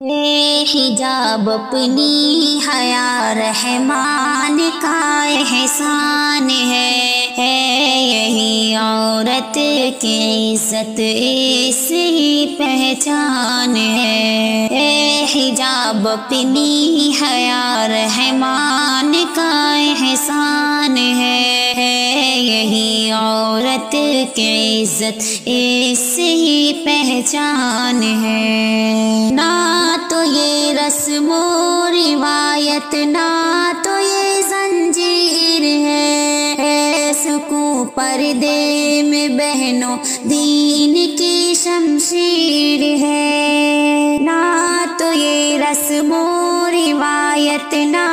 حجاب اپنی حیا رحمان کا احسان ہے یہی عورت کی عزت اس ہی پہچان ہے حجاب اپنی حیا رحمان کا احسان ہے یہی عورت کی عزت اس ہی پہچان ہے نہ تو یہ رسم و روایت نہ تو یہ زنجیر ہے سکون پردے میں بہنوں دین کی شمشیر ہے نہ تو یہ رسم و روایت نہ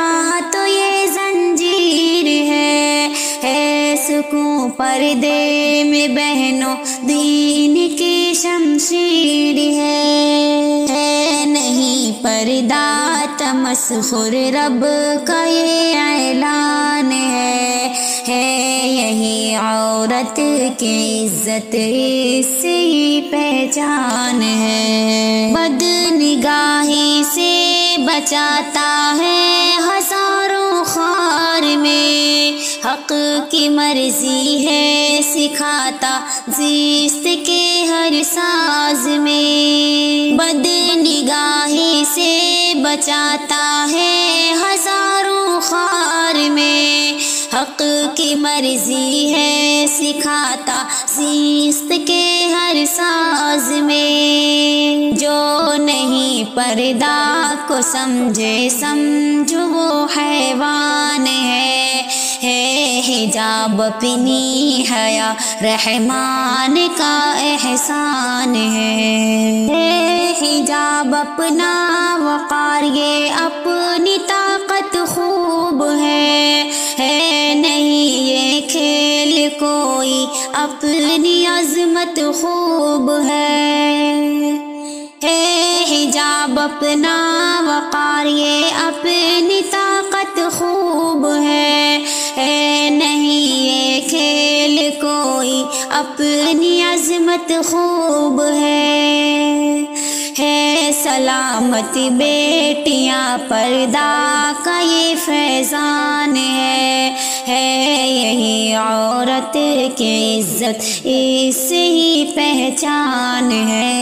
تو یہ زنجیر ہے سکون پردے میں بہنوں دین کی شمشیر ہے نہیں پردہ تمسخر رب کا یہ اعلان ہے یہی عورت کی عزت اس ہی پہچان ہے بد نگاہی سے بچاتا ہے ہزاروں خار میں حق کی مرضی ہے سکھاتا زیست کے ہر ساز میں بد نگاہی سے بچاتا ہے ہزاروں خار میں حق کی مرضی ہے سکھاتا زیست کے ہر ساز میں جو نہیں پردہ کو سمجھے سمجھو وہ حیوان ہے حجاب اپنی حیا رحمان کا احسان ہے حجاب اپنا وقار یہ اپنی طاقت خوب ہے نہیں یہ کھیل کوئی اپنی عظمت خوب ہے حجاب اپنا وقار یہ اپنی طاقت خوب ہے نہیں یہ کھیل کوئی اپنی عظمت خوب ہے سلامت بیٹیاں پردہ کا یہ فیضان ہے یہی عورت کی عزت اس ہی پہچان ہے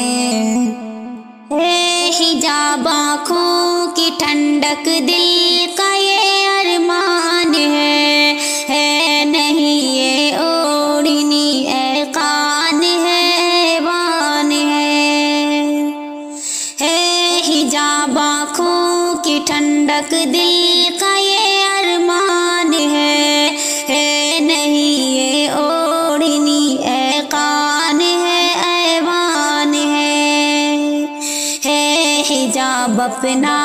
حجاب آنکھوں کی ٹھنڈک دل کا یہ ارمان ہے نہیں یہ اوڑھنی ایقان ہے ایوان ہے حجاب آنکھوں کی ٹھنڈک دل کا یہ ارمان ہے نہیں یہ اوڑھنی ایقان ہے ایوان ہے حجاب اپنا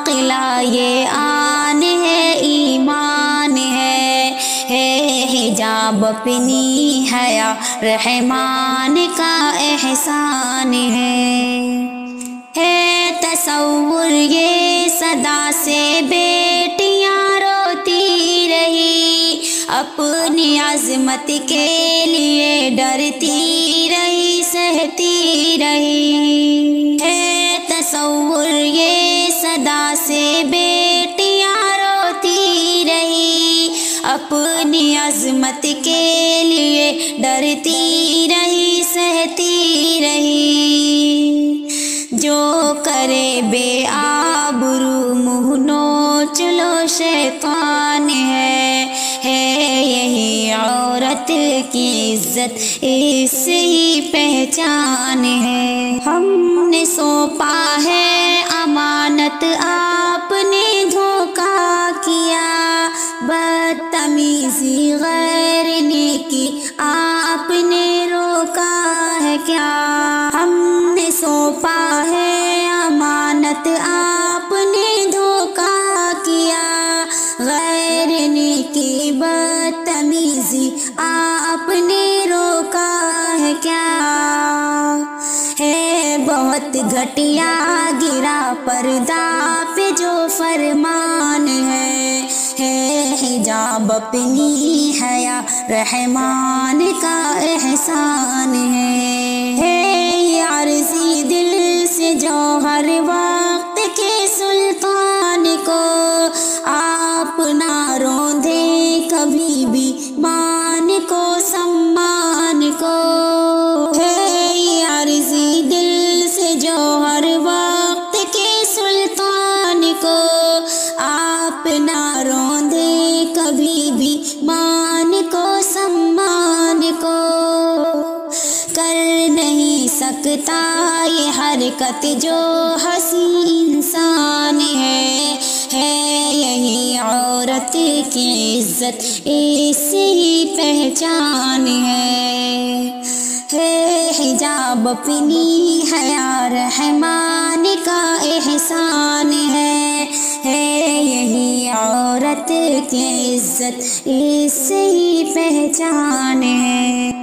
قلعہ یہ آن ہے ایمان ہے حجاب اپنی حیا رحمان کا احسان ہے تصور یہ صدا سے بیٹیاں روتی رہی اپنی عظمت کے لیے ڈرتی رہی سہتی رہی ہے تصور یہ صدا سے بیٹیاں روتی رہی اپنی عظمت کے لیے ڈرتی رہی سہتی رہی جو کرے بے آبرو منہ نوچ لو شیطان ہے یہی عورت کی عزت اس ہی پہچان ہے ہم نے سونپا ہے امانت آپ نے دھوکا کیا بدتمیزی غیر نیکی آپ نے روکا ہے کیا ہم نے سونپا ہے امانت آپ نے دھوکا کیا غیر نیکی بدتمیزی آپ نے روکا ہے کیا ہے بہت گھٹیا گرا پردہ پہ جو فرمان ہے حجاب اپنی حیا رحمان کا احسان ہے یہ عرضی دل سے جو ہر وقت ستائے حرکت جو ہنسی انسان ہے یہی عورت کی عزت اسی پہچان ہے حجاب اپنی حیا رحمان کا احسان ہے یہی عورت کی عزت اسی پہچان ہے۔